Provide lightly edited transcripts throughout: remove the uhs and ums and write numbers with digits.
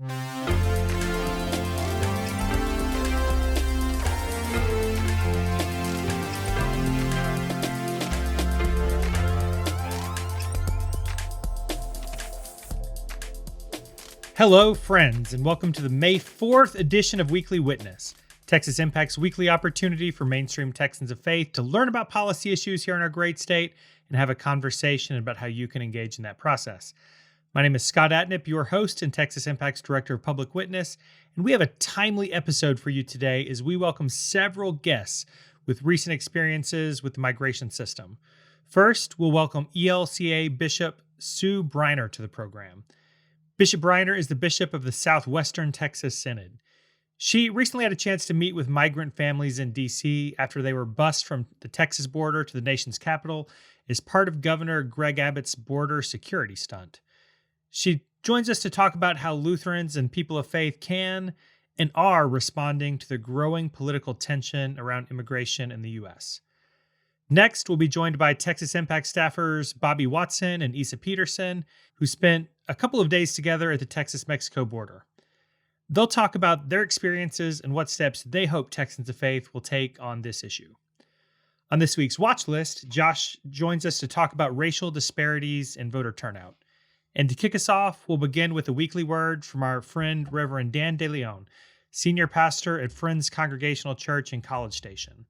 Hello, friends, and welcome to the May 4th edition of Weekly Witness, Texas Impact's weekly opportunity for mainstream Texans of faith to learn about policy issues here in our great state and have a conversation about how you can engage in that process. My name is Scott Atnip, your host and Texas Impact's Director of Public Witness, and we have a timely episode for you today as we welcome several guests with recent experiences with the migration system. First, we'll welcome ELCA Bishop Sue Briner to the program. Bishop Briner is the bishop of the Southwestern Texas Synod. She recently had a chance to meet with migrant families in D.C. after they were bused from the Texas border to the nation's capital as part of Governor Gov Abbott's border security stunt. She joins us to talk about how Lutherans and people of faith can and are responding to the growing political tension around immigration in the U.S. Next, we'll be joined by Texas Impact staffers Bobby Watson and Isa Peterson, who spent a couple of days together at the Texas-Mexico border. They'll talk about their experiences and what steps they hope Texans of faith will take on this issue. On this week's watch list, Josh joins us to talk about racial disparities and voter turnout. And to kick us off, we'll begin with a weekly word from our friend Reverend Dan DeLeon, senior pastor at Friends Congregational Church in College Station.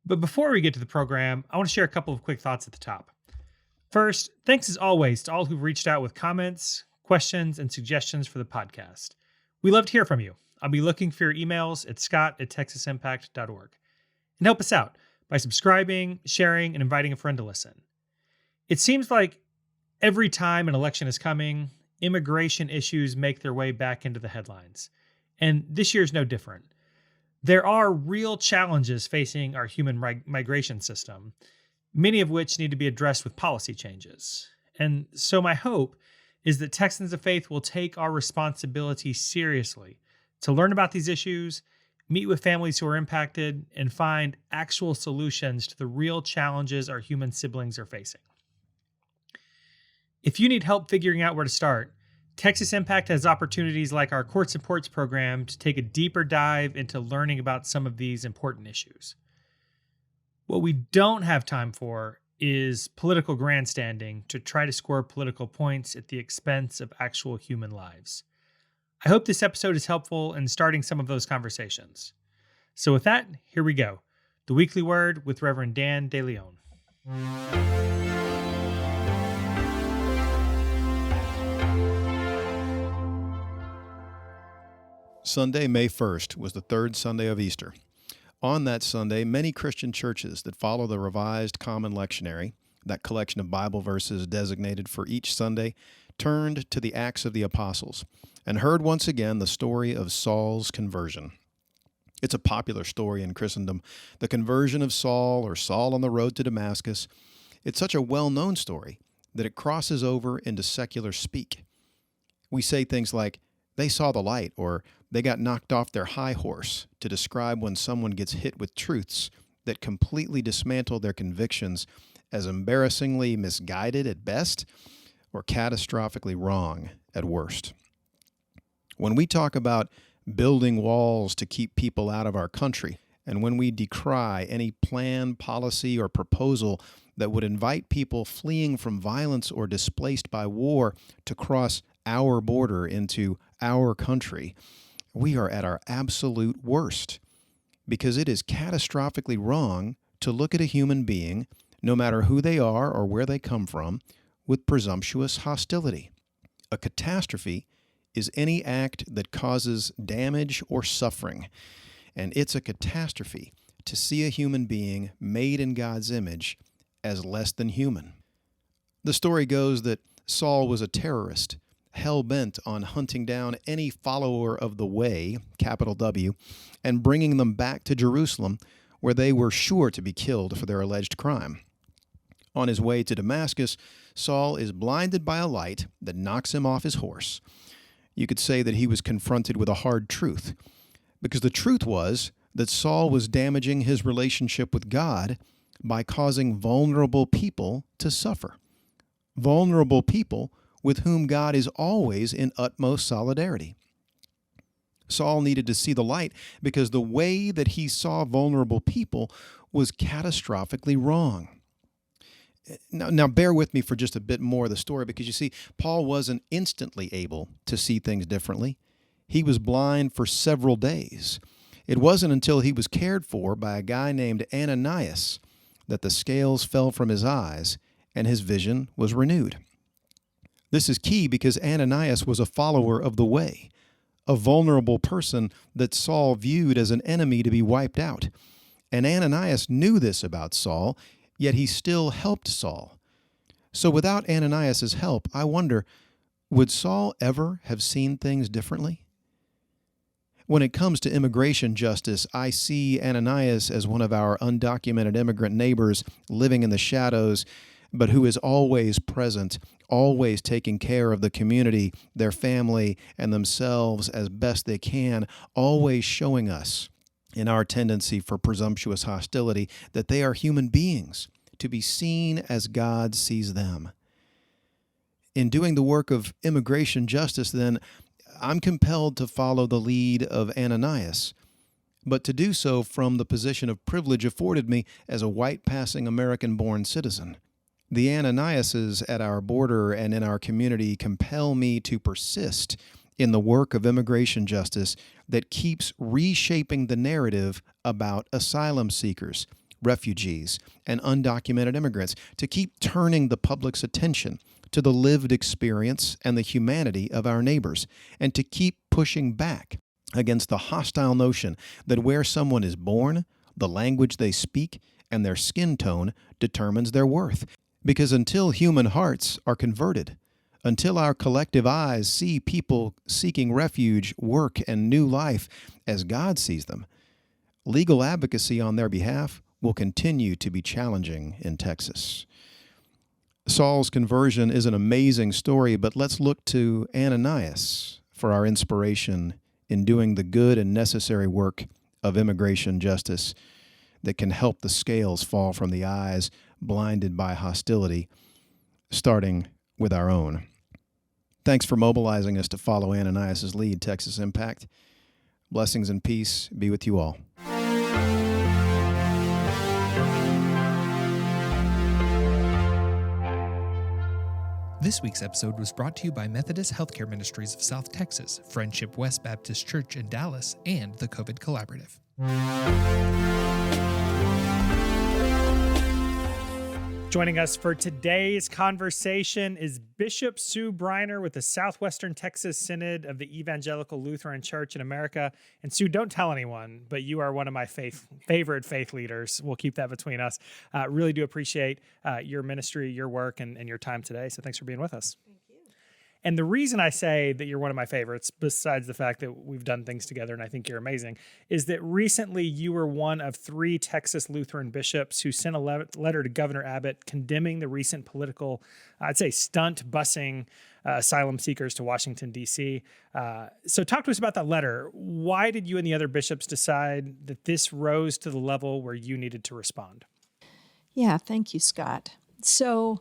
But before we get to the program, I want to share a couple of quick thoughts at the top. First, thanks as always to all who've reached out with comments, questions, and suggestions for the podcast. We love to hear from you. I'll be looking for your emails at scott@texasimpact.org. And help us out by subscribing, sharing, and inviting a friend to listen. It seems like every time an election is coming, immigration issues make their way back into the headlines. And this year's no different. There are real challenges facing our human migration system, many of which need to be addressed with policy changes. And so my hope is that Texans of faith will take our responsibility seriously to learn about these issues, meet with families who are impacted, and find actual solutions to the real challenges our human siblings are facing. If you need help figuring out where to start, Texas Impact has opportunities like our Courts and Ports program to take a deeper dive into learning about some of these important issues. What we don't have time for is political grandstanding to try to score political points at the expense of actual human lives. I hope this episode is helpful in starting some of those conversations. So with that, here we go. The Weekly Word with Reverend Dan DeLeon. Sunday, May 1st, was the third Sunday of Easter. On that Sunday, many Christian churches that follow the Revised Common Lectionary, that collection of Bible verses designated for each Sunday, turned to the Acts of the Apostles and heard once again the story of Saul's conversion. It's a popular story in Christendom, the conversion of Saul, or Saul on the road to Damascus. It's such a well-known story that it crosses over into secular speak. We say things like, "They saw the light," or "they got knocked off their high horse," to describe when someone gets hit with truths that completely dismantle their convictions as embarrassingly misguided at best or catastrophically wrong at worst. When we talk about building walls to keep people out of our country, and when we decry any plan, policy, or proposal that would invite people fleeing from violence or displaced by war to cross our border into our country, we are at our absolute worst, because it is catastrophically wrong to look at a human being, no matter who they are or where they come from, with presumptuous hostility. A catastrophe is any act that causes damage or suffering, and it's a catastrophe to see a human being made in God's image as less than human. The story goes that Saul was a terrorist, hell-bent on hunting down any follower of the way, capital W, and bringing them back to Jerusalem, where they were sure to be killed for their alleged crime. On his way to Damascus, Saul is blinded by a light that knocks him off his horse. You could say that he was confronted with a hard truth, because the truth was that Saul was damaging his relationship with God by causing vulnerable people to suffer. Vulnerable people with whom God is always in utmost solidarity. Saul needed to see the light because the way that he saw vulnerable people was catastrophically wrong. Now, bear with me for just a bit more of the story, because you see, Paul wasn't instantly able to see things differently. He was blind for several days. It wasn't until he was cared for by a guy named Ananias that the scales fell from his eyes and his vision was renewed. This is key because Ananias was a follower of the way, a vulnerable person that Saul viewed as an enemy to be wiped out. And Ananias knew this about Saul, yet he still helped Saul. So without Ananias' help, I wonder, would Saul ever have seen things differently? When it comes to immigration justice, I see Ananias as one of our undocumented immigrant neighbors living in the shadows, but who is always present, always taking care of the community, their family, and themselves as best they can, always showing us in our tendency for presumptuous hostility that they are human beings, to be seen as God sees them. In doing the work of immigration justice, then, I'm compelled to follow the lead of Ananias, but to do so from the position of privilege afforded me as a white-passing American-born citizen. The Ananiases at our border and in our community compel me to persist in the work of immigration justice that keeps reshaping the narrative about asylum seekers, refugees, and undocumented immigrants, to keep turning the public's attention to the lived experience and the humanity of our neighbors, and to keep pushing back against the hostile notion that where someone is born, the language they speak, and their skin tone determines their worth. Because until human hearts are converted, until our collective eyes see people seeking refuge, work, and new life as God sees them, legal advocacy on their behalf will continue to be challenging in Texas. Saul's conversion is an amazing story, but let's look to Ananias for our inspiration in doing the good and necessary work of immigration justice that can help the scales fall from the eyes blinded by hostility, starting with our own. Thanks for mobilizing us to follow Ananias' lead, Texas Impact. Blessings and peace be with you all. This week's episode was brought to you by Methodist Healthcare Ministries of South Texas, Friendship West Baptist Church in Dallas, and the COVID Collaborative. Joining us for today's conversation is Bishop Sue Briner with the Southwestern Texas Synod of the Evangelical Lutheran Church in America. And Sue, don't tell anyone, but you are one of my favorite faith leaders. We'll keep that between us. Really do appreciate your ministry, your work, and your time today. So thanks for being with us. And the reason I say that you're one of my favorites, besides the fact that we've done things together and I think you're amazing, is that recently you were one of 3 Texas Lutheran bishops who sent a letter to Governor Abbott condemning the recent political, I'd say, stunt busing asylum seekers to Washington, D.C. So talk to us about that letter. Why did you and the other bishops decide that this rose to the level where you needed to respond? Yeah, thank you, Scott. So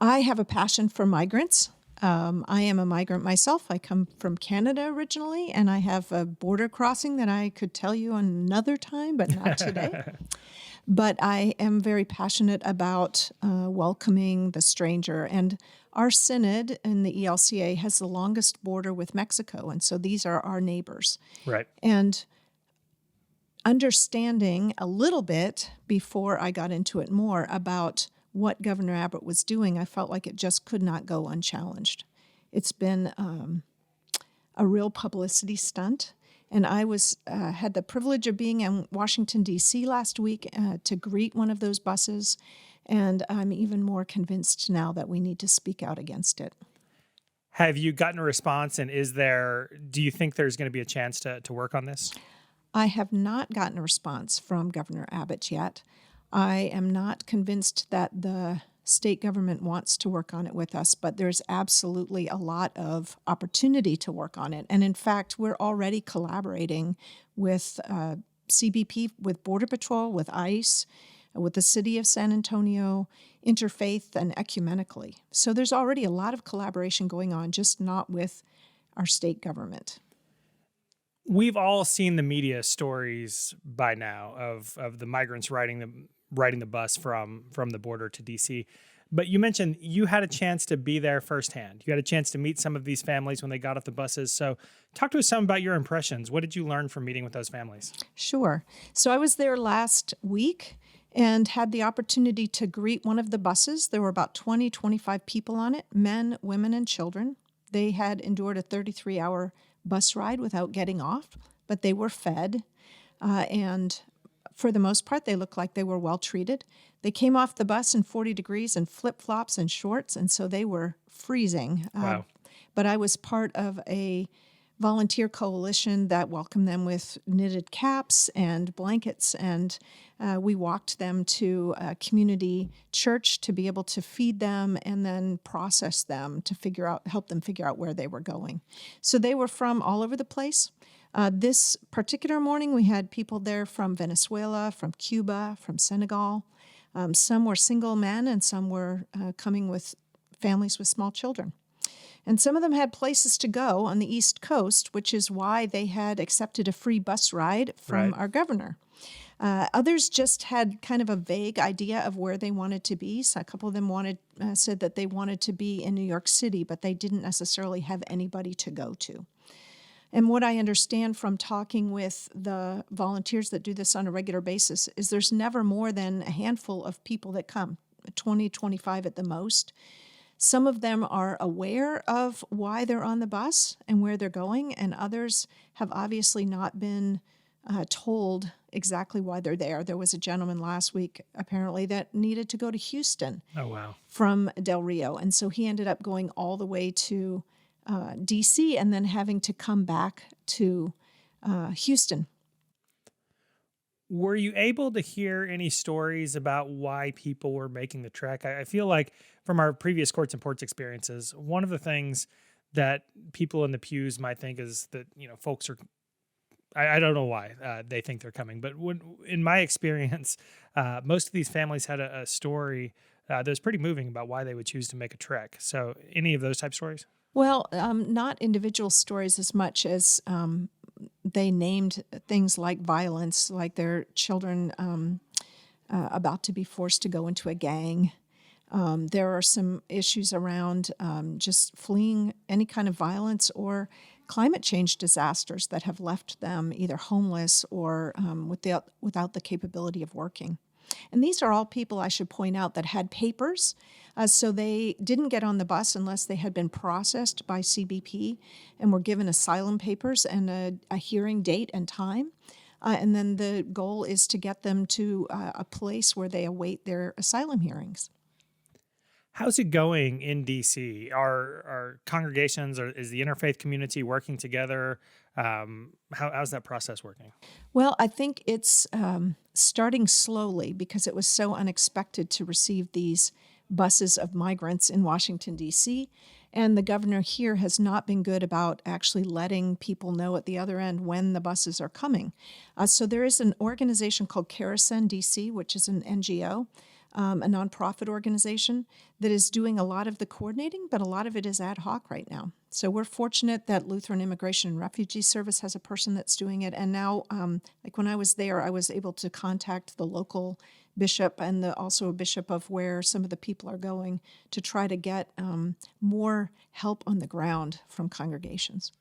I have a passion for migrants. I am a migrant myself. I come from Canada originally, and I have a border crossing that I could tell you another time, but not today. But I am very passionate about welcoming the stranger. And our synod in the ELCA has the longest border with Mexico, and so these are our neighbors. Right. And understanding a little bit before I got into it more about what Governor Abbott was doing, I felt like it just could not go unchallenged. It's been a real publicity stunt, and I had the privilege of being in Washington, D.C. last week to greet one of those buses, and I'm even more convinced now that we need to speak out against it. Have you gotten a response, and do you think there's going to be a chance to work on this? I have not gotten a response from Governor Abbott yet. I am not convinced that the state government wants to work on it with us, but there's absolutely a lot of opportunity to work on it. And in fact, we're already collaborating with CBP, with Border Patrol, with ICE, with the city of San Antonio, interfaith and ecumenically. So there's already a lot of collaboration going on, just not with our state government. We've all seen the media stories by now of the migrants riding the bus from the border to DC. But you mentioned you had a chance to be there firsthand. You had a chance to meet some of these families when they got off the buses. So talk to us some about your impressions. What did you learn from meeting with those families? Sure. So I was there last week and had the opportunity to greet one of the buses. There were about 25 people on it, men, women, and children. They had endured a 33-hour bus ride without getting off, but they were fed. And for the most part, they looked like they were well treated. They came off the bus in 40 degrees and flip-flops and shorts, and so they were freezing. Wow. But I was part of a volunteer coalition that welcomed them with knitted caps and blankets, and we walked them to a community church to be able to feed them and then process them to help them figure out where they were going. So they were from all over the place. This particular morning, we had people there from Venezuela, from Cuba, from Senegal. Some were single men, and some were coming with families with small children. And some of them had places to go on the East Coast, which is why they had accepted a free bus ride from our governor. Others just had kind of a vague idea of where they wanted to be. So a couple of them said that they wanted to be in New York City, but they didn't necessarily have anybody to go to. And what I understand from talking with the volunteers that do this on a regular basis is there's never more than a handful of people that come, 20, 25 at the most. Some of them are aware of why they're on the bus and where they're going, and others have obviously not been told exactly why they're there. There was a gentleman last week, apparently, that needed to go to Houston from Del Rio, and so he ended up going all the way to D.C. and then having to come back to Houston. Were you able to hear any stories about why people were making the trek? I feel like from our previous Courts and Ports experiences, one of the things that people in the pews might think is that, folks are, I don't know why they think they're coming, but in my experience, most of these families had a story that was pretty moving about why they would choose to make a trek. So any of those type stories? Well, not individual stories as much as they named things like violence, like their children about to be forced to go into a gang. There are some issues around just fleeing any kind of violence or climate change disasters that have left them either homeless or without the capability of working. And these are all people, I should point out, that had papers. So they didn't get on the bus unless they had been processed by CBP and were given asylum papers and a hearing date and time. And then the goal is to get them to a place where they await their asylum hearings. How's it going in D.C.? Are congregations, or is the interfaith community working together? How's that process working? Well, I think it's starting slowly because it was so unexpected to receive these buses of migrants in Washington, D.C., and the governor here has not been good about actually letting people know at the other end when the buses are coming. So there is an organization called Peterson, D.C., which is an NGO, a nonprofit organization that is doing a lot of the coordinating, but a lot of it is ad hoc right now. So we're fortunate that Lutheran Immigration and Refugee Service has a person that's doing it. And now, like when I was there, I was able to contact the local bishop and also a bishop of where some of the people are going to try to get more help on the ground from congregations.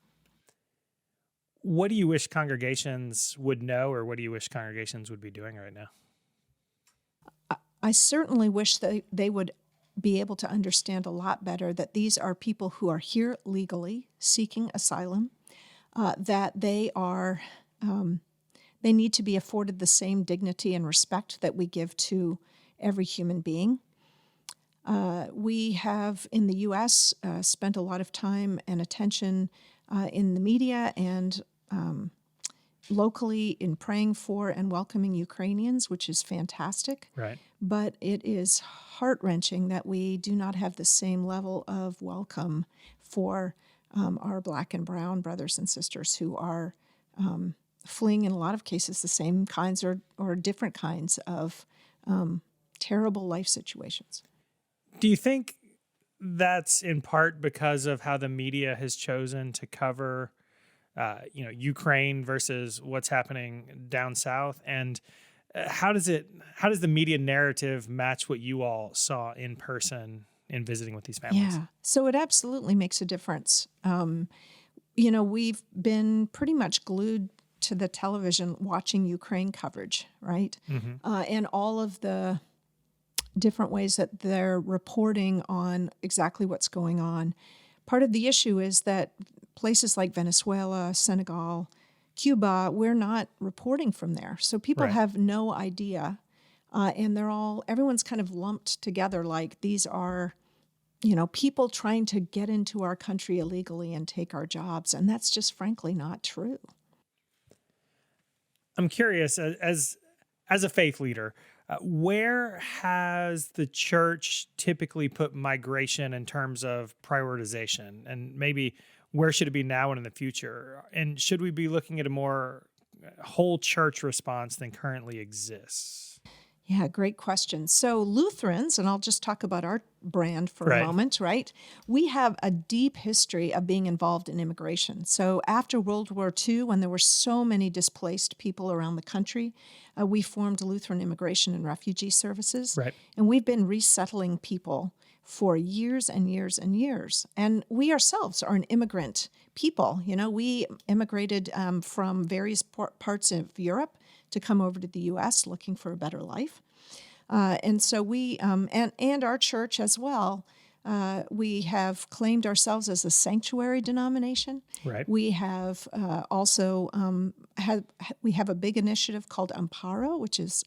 What do you wish congregations would know, or what do you wish congregations would be doing right now? I certainly wish that they would be able to understand a lot better that these are people who are here legally seeking asylum, that they need to be afforded the same dignity and respect that we give to every human being. We have, in the U.S., spent a lot of time and attention in the media and locally in praying for and welcoming Ukrainians, which is fantastic. Right. But it is heart-wrenching that we do not have the same level of welcome for our Black and brown brothers and sisters who are fleeing, in a lot of cases, the same kinds or different kinds of terrible life situations. Do you think that's in part because of how the media has chosen to cover, Ukraine versus what's happening down south? And how does the media narrative match what you all saw in person in visiting with these families? Yeah, so it absolutely makes a difference. We've been pretty much glued to the television watching Ukraine coverage, right? And all of the different ways that they're reporting on exactly what's going on. Part of the issue is that places like Venezuela, Senegal, Cuba, we're not reporting from there. So people Right. have no idea. And everyone's kind of lumped together like these are, people trying to get into our country illegally and take our jobs. And that's just frankly not true. I'm curious, as a faith leader, where has the church typically put migration in terms of prioritization? And maybe where should it be now and in the future? And should we be looking at a more whole church response than currently exists? Yeah, great question. So Lutherans, and I'll just talk about our brand for Right. a moment, right? We have a deep history of being involved in immigration. So after World War II, when there were so many displaced people around the country, we formed Lutheran Immigration and Refugee Services. Right. And we've been resettling people for years and years and years. And we ourselves are an immigrant people. We immigrated from various parts of Europe to come over to the U.S. looking for a better life. And so we, and our church as well, we have claimed ourselves as a sanctuary denomination. Right. We have also we have a big initiative called Amparo, which is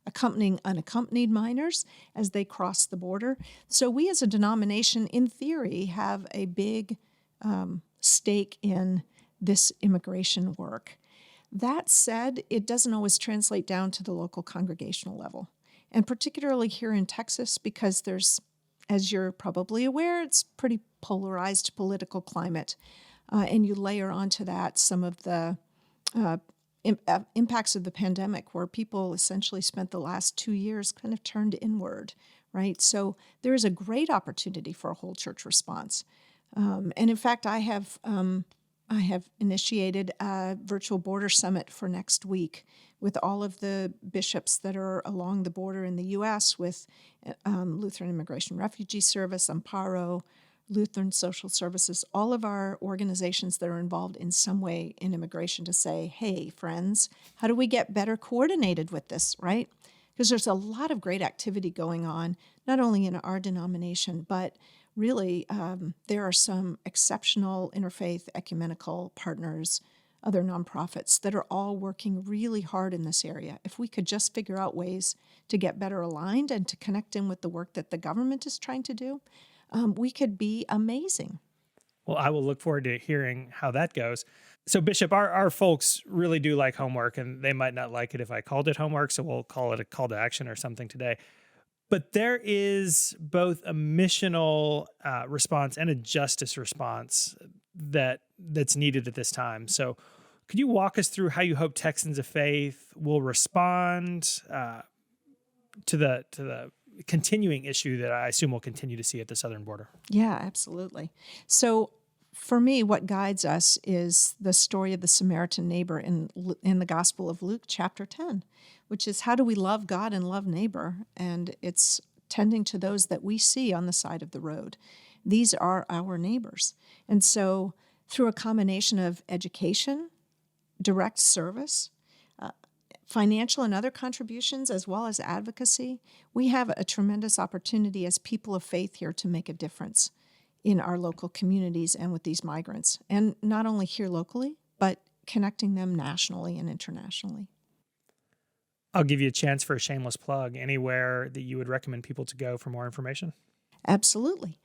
accompanying unaccompanied minors as they cross the border. So we as a denomination, in theory, have a big stake in this immigration work. That said, it doesn't always translate down to the local congregational level. And particularly here in Texas, because there's, as you're probably aware, it's pretty polarized political climate. And you layer onto that some of the impacts of the pandemic, where people essentially spent the last 2 years kind of turned inward, right? So there is a great opportunity for a whole church response. And in fact, I have initiated a virtual border summit for next week with all of the bishops that are along the border in the U.S. with Lutheran Immigration Refugee Service, Amparo, Lutheran Social Services, all of our organizations that are involved in some way in immigration to say, hey, friends, how do we get better coordinated with this, right? Because there's a lot of great activity going on, not only in our denomination, but really, there are some exceptional interfaith ecumenical partners, other nonprofits that are all working really hard in this area. If we could just figure out ways to get better aligned and to connect in with the work that the government is trying to do, we could be amazing. Well, I will look forward to hearing how that goes. So, Bishop, our folks really do like homework, and they might not like it if I called it homework, so we'll call it a call to action or something today. But there is both a missional response and a justice response that's needed at this time. So could you walk us through how you hope Texans of Faith will respond to the continuing issue that I assume we'll continue to see at the southern border? Yeah, absolutely. So for me, what guides us is the story of the Samaritan neighbor in the Gospel of Luke, chapter 10, which is how do we love God and love neighbor? And it's tending to those that we see on the side of the road. These are our neighbors. And so through a combination of education, direct service, financial and other contributions, as well as advocacy, we have a tremendous opportunity as people of faith here to make a difference in our local communities and with these migrants. And not only here locally, but connecting them nationally and internationally. I'll give you a chance for a shameless plug. Anywhere that you would recommend people to go for more information? Absolutely.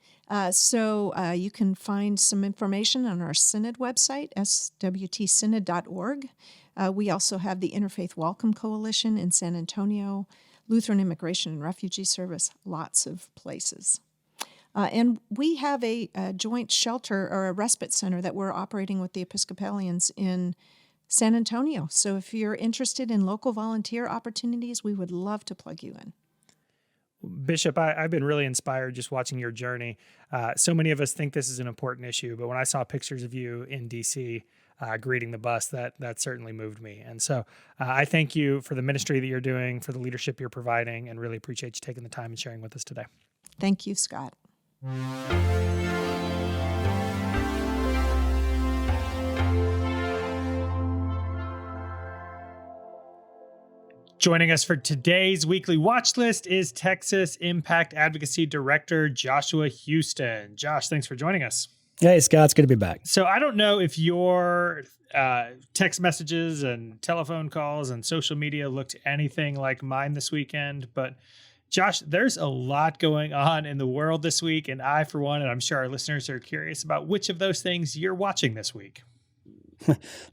So you can find some information on our Synod website, swtsynod.org. We also have the Interfaith Welcome Coalition in San Antonio, Lutheran Immigration and Refugee Service, lots of places. And we have a joint shelter or a respite center that we're operating with the Episcopalians in San Antonio. So if you're interested in local volunteer opportunities, we would love to plug you in. Bishop, I've been really inspired just watching your journey. So many of us think this is an important issue, but when I saw pictures of you in D.C. Greeting the bus, that certainly moved me. And so I thank you for the ministry that you're doing, for the leadership you're providing, and really appreciate you taking the time and sharing with us today. Thank you, Scott. Joining us for today's weekly watch list is Texas Impact Advocacy Director Joshua Houston. Josh, thanks for joining us. Hey, Scott, it's good to be back. So I don't know if your text messages and telephone calls and social media looked anything like mine this weekend, but Josh, there's a lot going on in the world this week, and I, for one, and I'm sure our listeners are curious about which of those things you're watching this week.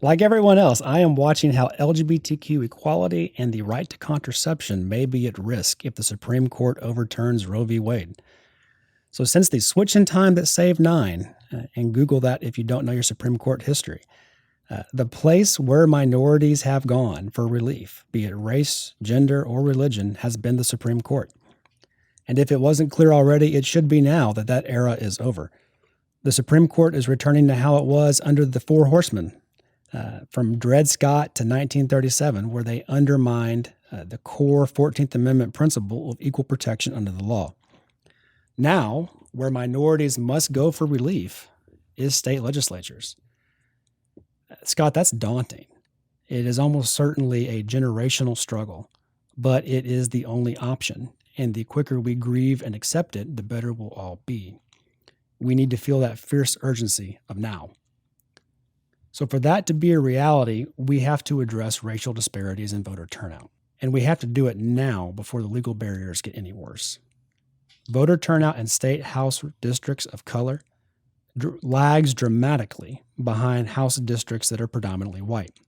Like everyone else, I am watching how LGBTQ equality and the right to contraception may be at risk if the Supreme Court overturns Roe v. Wade. So since the switch in time that saved 9, and Google that if you don't know your Supreme Court history, the place where minorities have gone for relief, be it race, gender, or religion, has been the Supreme Court. And if it wasn't clear already, it should be now that that era is over. The Supreme Court is returning to how it was under the Four Horsemen, from Dred Scott to 1937, where they undermined the core 14th Amendment principle of equal protection under the law. Now, where minorities must go for relief is state legislatures. Scott, that's daunting. It is almost certainly a generational struggle, but it is the only option. And the quicker we grieve and accept it, the better we'll all be. We need to feel that fierce urgency of now. So for that to be a reality, we have to address racial disparities in voter turnout. And we have to do it now before the legal barriers get any worse. Voter turnout in state House districts of color lags dramatically behind House districts that are predominantly white.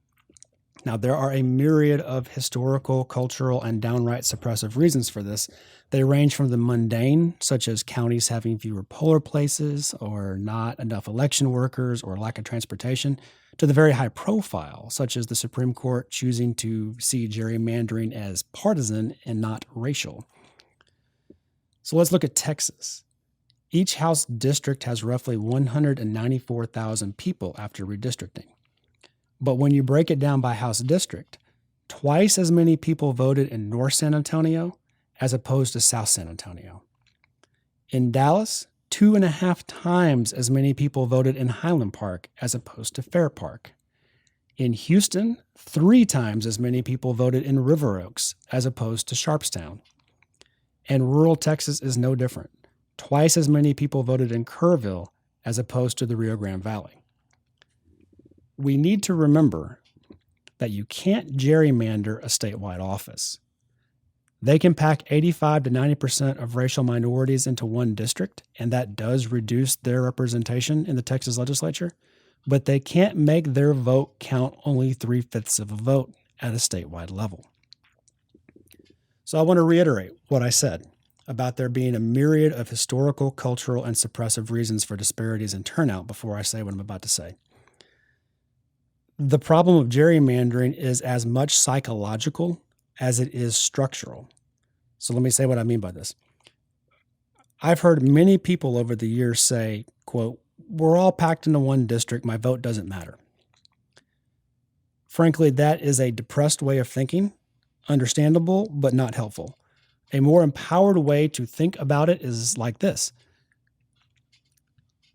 Now, there are a myriad of historical, cultural, and downright suppressive reasons for this. They range from the mundane, such as counties having fewer polling places, or not enough election workers, or lack of transportation, to the very high profile, such as the Supreme Court choosing to see gerrymandering as partisan and not racial. So let's look at Texas. Each House district has roughly 194,000 people after redistricting. But when you break it down by House district, twice as many people voted in North San Antonio as opposed to South San Antonio. In Dallas, 2.5 times as many people voted in Highland Park as opposed to Fair Park. In Houston, 3 times as many people voted in River Oaks as opposed to Sharpstown. And rural Texas is no different. Twice as many people voted in Kerrville as opposed to the Rio Grande Valley. We need to remember that you can't gerrymander a statewide office. They can pack 85 to 90% of racial minorities into one district, and that does reduce their representation in the Texas legislature, but they can't make their vote count only 3/5 of a vote at a statewide level. So I want to reiterate what I said about there being a myriad of historical, cultural, and suppressive reasons for disparities in turnout before I say what I'm about to say. The problem of gerrymandering is as much psychological as it is structural. So let me say what I mean by this. I've heard many people over the years say, quote, "We're all packed into one district, my vote doesn't matter." Frankly, that is a depressed way of thinking, understandable, but not helpful. A more empowered way to think about it is like this.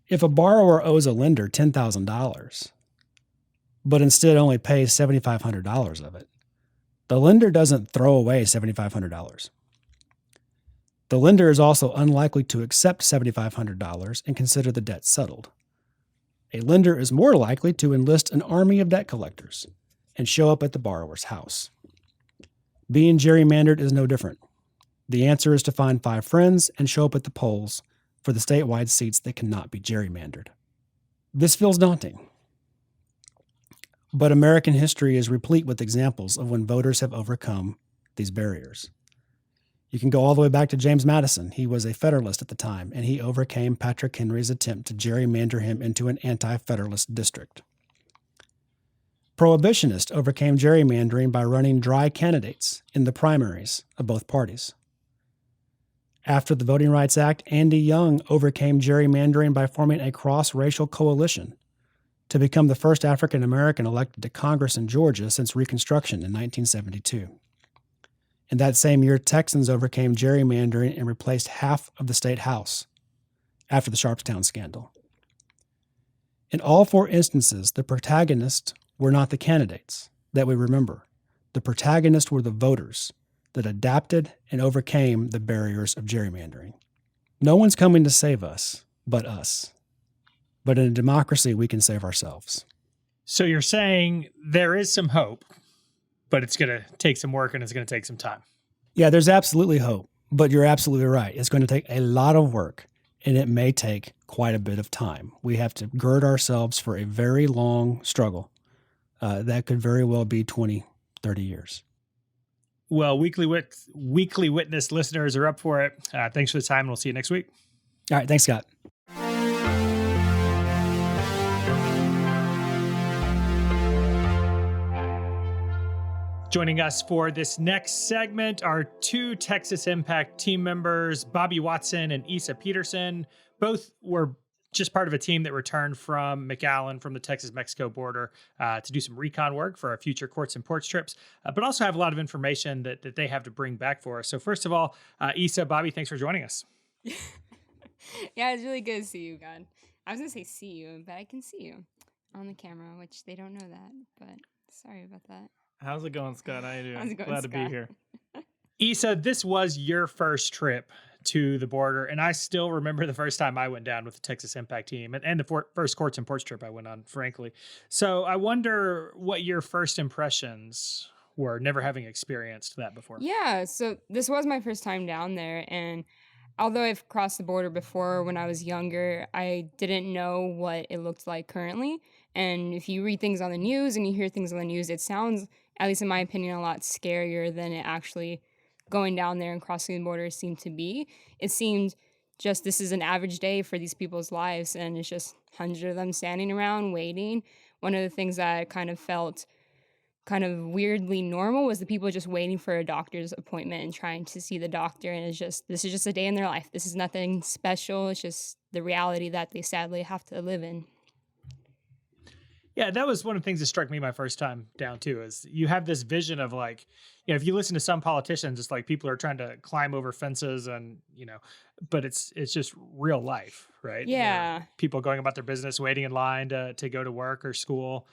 If a borrower owes a lender $10,000, but instead only pays $7,500 of it, the lender doesn't throw away $7,500. The lender is also unlikely to accept $7,500 and consider the debt settled. A lender is more likely to enlist an army of debt collectors and show up at the borrower's house. Being gerrymandered is no different. The answer is to find 5 friends and show up at the polls for the statewide seats that cannot be gerrymandered. This feels daunting. But American history is replete with examples of when voters have overcome these barriers. You can go all the way back to James Madison. He was a Federalist at the time, and he overcame Patrick Henry's attempt to gerrymander him into an anti-Federalist district. Prohibitionists overcame gerrymandering by running dry candidates in the primaries of both parties. After the Voting Rights Act, Andy Young overcame gerrymandering by forming a cross-racial coalition to become the first African American elected to Congress in Georgia since Reconstruction in 1972. In that same year, Texans overcame gerrymandering and replaced half of the state house after the Sharpstown scandal. In all four instances, the protagonists were not the candidates that we remember. The protagonists were the voters that adapted and overcame the barriers of gerrymandering. No one's coming to save us but us. But in a democracy, we can save ourselves. So you're saying there is some hope, but it's going to take some work and it's going to take some time. Yeah, there's absolutely hope, but you're absolutely right. It's going to take a lot of work, and it may take quite a bit of time. We have to gird ourselves for a very long struggle. That could very well be 20, 30 years. Well, Weekly Witness listeners are up for it. Thanks for the time, and we'll see you next week. All right, thanks, Scott. Joining us for this next segment are two Texas Impact team members, Bobby Watson and Issa Peterson. Both were just part of a team that returned from McAllen from the Texas-Mexico border to do some recon work for our future courts and ports trips, but also have a lot of information that they have to bring back for us. So first of all, Issa, Bobby, thanks for joining us. Yeah, it's really good to see you, God. I was going to say see you, but I can see you on the camera, which they don't know that, but sorry about that. How's it going, Scott? How you doing? How's it going, Glad Scott? to be here. Issa, this was your first trip to the border, and I still remember the first time I went down with the Texas Impact team and the first courts and ports trip I went on, frankly. So I wonder what your first impressions were, never having experienced that before. Yeah, so this was my first time down there, and although I've crossed the border before when I was younger, I didn't know what it looked like currently. And if you read things on the news and you hear things on the news, it sounds, at least in my opinion, a lot scarier than it actually going down there and crossing the border seemed to be. It seemed just this is an average day for these people's lives, and it's just hundreds of them standing around waiting. One of the things that kind of felt kind of weirdly normal was the people just waiting for a doctor's appointment and trying to see the doctor, and this is just a day in their life. This is nothing special. It's just the reality that they sadly have to live in. Yeah, that was one of the things that struck me my first time down too, is you have this vision of like, you know, if you listen to some politicians, it's like people are trying to climb over fences and, you know, but it's just real life, right? Yeah. People going about their business, waiting in line to go to work or school.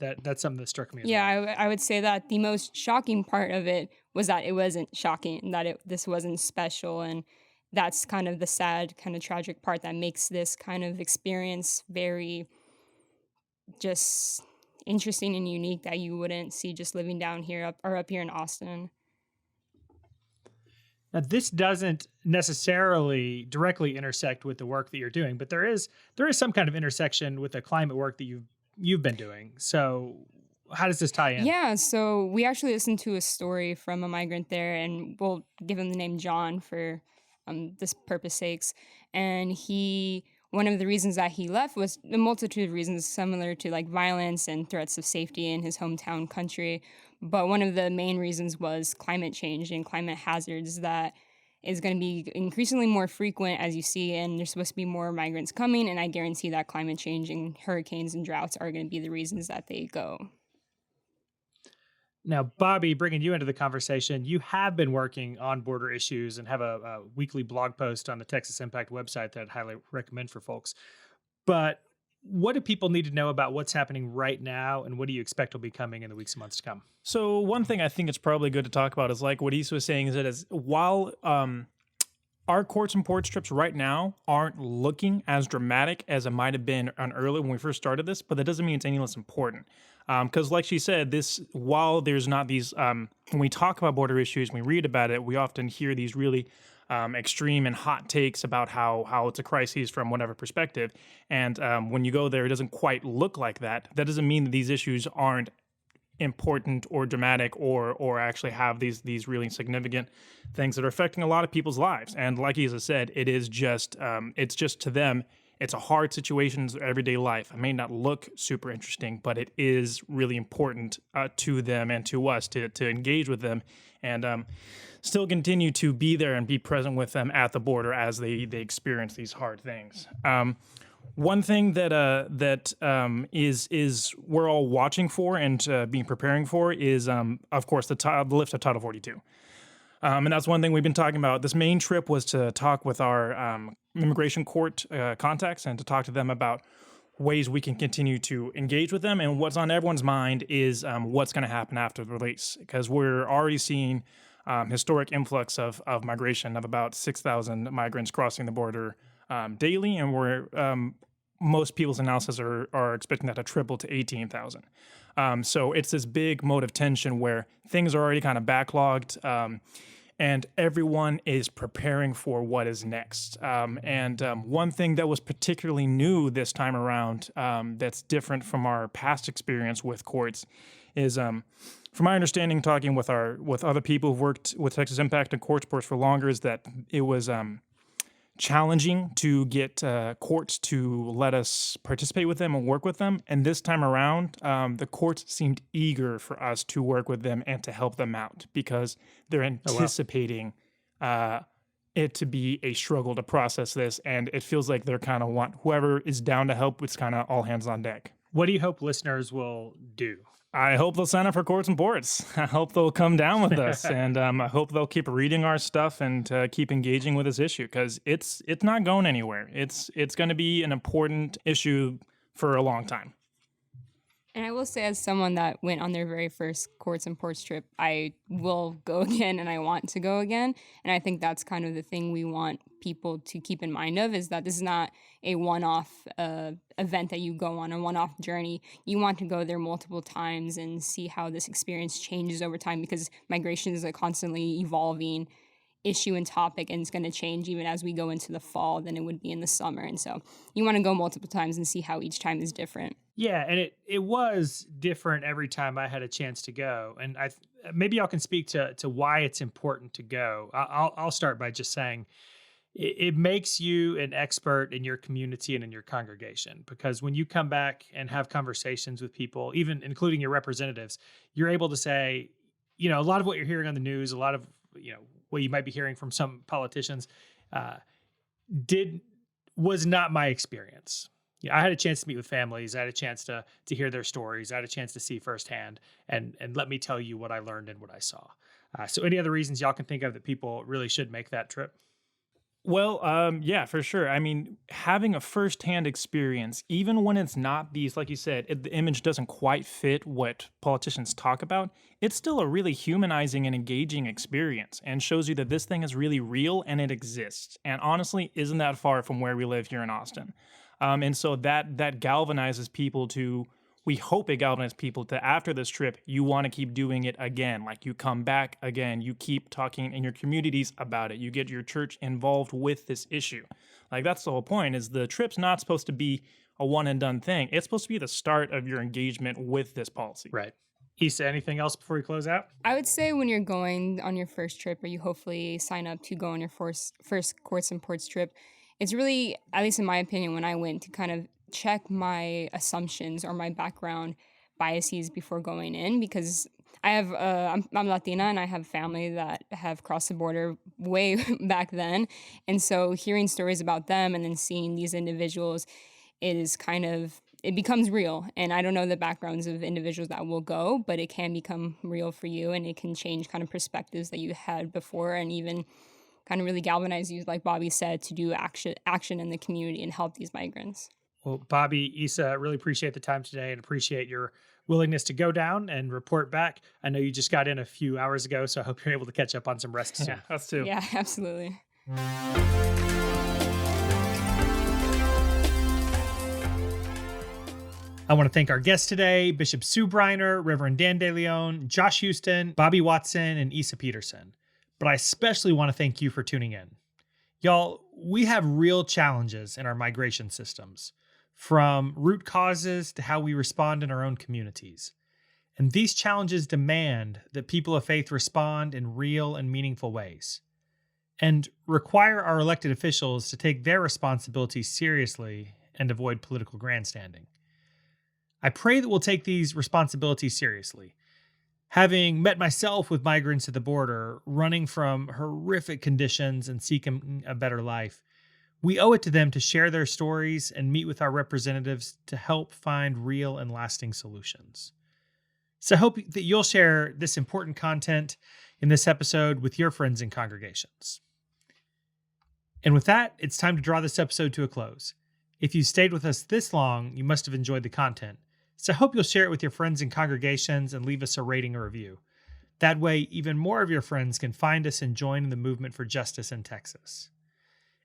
That's something that struck me as well. I would say that the most shocking part of it was that it wasn't shocking, that this wasn't special. And that's kind of the sad, kind of tragic part that makes this kind of experience very just interesting and unique that you wouldn't see just living down here up here in Austin. Now, this doesn't necessarily directly intersect with the work that you're doing, but there is some kind of intersection with the climate work that you've been doing. So how does this tie in? Yeah, so we actually listened to a story from a migrant there, and we'll give him the name John for this purpose sakes. And one of the reasons that he left was a multitude of reasons similar to like violence and threats of safety in his hometown country. But one of the main reasons was climate change and climate hazards that is going to be increasingly more frequent, as you see, and there's supposed to be more migrants coming, and I guarantee that climate change and hurricanes and droughts are going to be the reasons that they go. Now, Bobby, bringing you into the conversation, you have been working on border issues and have a weekly blog post on the Texas Impact website that I'd highly recommend for folks. But what do people need to know about what's happening right now, and what do you expect will be coming in the weeks and months to come? So one thing I think it's probably good to talk about is like what Issa was saying, is that while our courts and ports trips right now aren't looking as dramatic as it might have been on early when we first started this, but that doesn't mean it's any less important. Because like she said, while there's not these, when we talk about border issues, when we read about it, we often hear these really extreme and hot takes about how it's a crisis from whatever perspective. And when you go there, it doesn't quite look like that. That doesn't mean that these issues aren't important or dramatic or actually have these really significant things that are affecting a lot of people's lives. And like Issa said, it is just it's just to them it's a hard situation in their everyday life. It may not look super interesting, but it is really important to them and to us to engage with them and still continue to be there and be present with them at the border as they experience these hard things. One thing that is we're all watching for and being preparing for is, of course, the lift of Title 42. And that's one thing we've been talking about. This main trip was to talk with our immigration court contacts and to talk to them about ways we can continue to engage with them. And what's on everyone's mind is what's going to happen after the release, because we're already seeing historic influx of migration of about 6,000 migrants crossing the border daily, and we're most people's analysis are expecting that to triple to 18,000. So it's this big mode of tension where things are already kind of backlogged, and everyone is preparing for what is next. And one thing that was particularly new this time around that's different from our past experience with courts is, from my understanding, talking with other people who've worked with Texas Impact and court sports for longer, is that it was challenging to get courts to let us participate with them and work with them. And this time around, the courts seemed eager for us to work with them and to help them out because they're anticipating it to be a struggle to process this. And it feels like they're kind of want whoever is down to help, it's kind of all hands on deck. What do you hope listeners will do? I hope they'll sign up for Courts and Boards. I hope they'll come down with us, and I hope they'll keep reading our stuff and keep engaging with this issue, because it's not going anywhere. It's going to be an important issue for a long time. And I will say, as someone that went on their very first Courts and Ports trip, I will go again, and I want to go again. And I think that's kind of the thing we want people to keep in mind of, is that this is not a one-off event that you go on, a one-off journey. You want to go there multiple times and see how this experience changes over time, because migration is a constantly evolving issue and topic, and it's going to change even as we go into the fall than it would be in the summer. And so you want to go multiple times and see how each time is different. Yeah, and it was different every time I had a chance to go. And maybe y'all can speak to why it's important to go. I'll start by just saying it makes you an expert in your community and in your congregation, because when you come back and have conversations with people, even including your representatives, you're able to say, a lot of what you're hearing on the news, a lot of, what you might be hearing from some politicians was not my experience. I had a chance to meet with families. I had a chance to hear their stories. I had a chance to see firsthand, and let me tell you what I learned and what I saw. So any other reasons y'all can think of that people really should make that trip? Well, yeah, for sure. I mean, having a firsthand experience, even when it's not these, like you said, the image doesn't quite fit what politicians talk about, it's still a really humanizing and engaging experience, and shows you that this thing is really real and it exists. And honestly, isn't that far from where we live here in Austin. And so that galvanizes people to, we hope it galvanizes people to, after this trip, you want to keep doing it again. Like, you come back again, you keep talking in your communities about it, you get your church involved with this issue. Like, that's the whole point, is the trip's not supposed to be a one and done thing. It's supposed to be the start of your engagement with this policy. Right. Issa, anything else before we close out? I would say when you're going on your first trip, or you hopefully sign up to go on your first Courts and Ports trip, it's really, at least in my opinion, when I went, to kind of check my assumptions or my background biases before going in, because I have I'm Latina, and I have family that have crossed the border way back then, and so hearing stories about them and then seeing these individuals it becomes real. And I don't know the backgrounds of individuals that will go, but it can become real for you, and it can change kind of perspectives that you had before, and even kind of really galvanize you, like Bobby said, to do action in the community and help these migrants. Well, Bobby, Issa, really appreciate the time today and appreciate your willingness to go down and report back. I know you just got in a few hours ago, so I hope you're able to catch up on some rest soon. Yeah, us too. Yeah, absolutely. I want to thank our guests today, Bishop Sue Briner, Reverend Dan DeLeon, Josh Houston, Bobby Watson, and Issa Peterson. But I especially want to thank you for tuning in. Y'all, we have real challenges in our migration systems, from root causes to how we respond in our own communities. And these challenges demand that people of faith respond in real and meaningful ways. and require our elected officials to take their responsibilities seriously and avoid political grandstanding. I pray that we'll take these responsibilities seriously. Having met myself with migrants at the border, running from horrific conditions and seeking a better life, we owe it to them to share their stories and meet with our representatives to help find real and lasting solutions. So I hope that you'll share this important content in this episode with your friends and congregations. And with that, it's time to draw this episode to a close. If you stayed with us this long, you must have enjoyed the content. So I hope you'll share it with your friends and congregations and leave us a rating or review. That way, even more of your friends can find us and join in the movement for justice in Texas.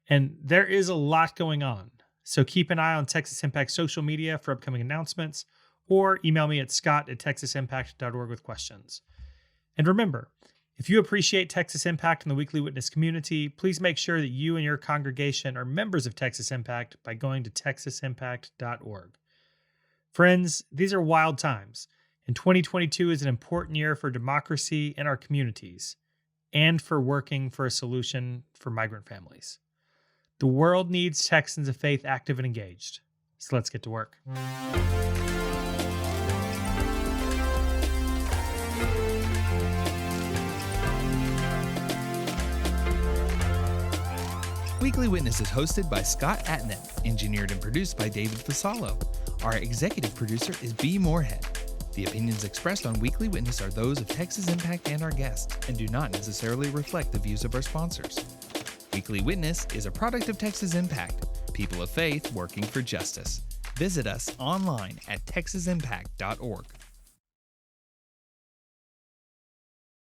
And there is a lot going on, so keep an eye on Texas Impact social media for upcoming announcements, or email me at scott@texasimpact.org with questions. And remember, if you appreciate Texas Impact and the Weekly Witness community, please make sure that you and your congregation are members of Texas Impact by going to texasimpact.org. Friends, these are wild times, and 2022 is an important year for democracy in our communities and for working for a solution for migrant families. The world needs Texans of faith active and engaged. So let's get to work. Weekly Witness is hosted by Scott Atnet, engineered and produced by David Fasalo. Our executive producer is B. Moorhead. The opinions expressed on Weekly Witness are those of Texas Impact and our guests, and do not necessarily reflect the views of our sponsors. Weekly Witness is a product of Texas Impact, people of faith working for justice. Visit us online at texasimpact.org.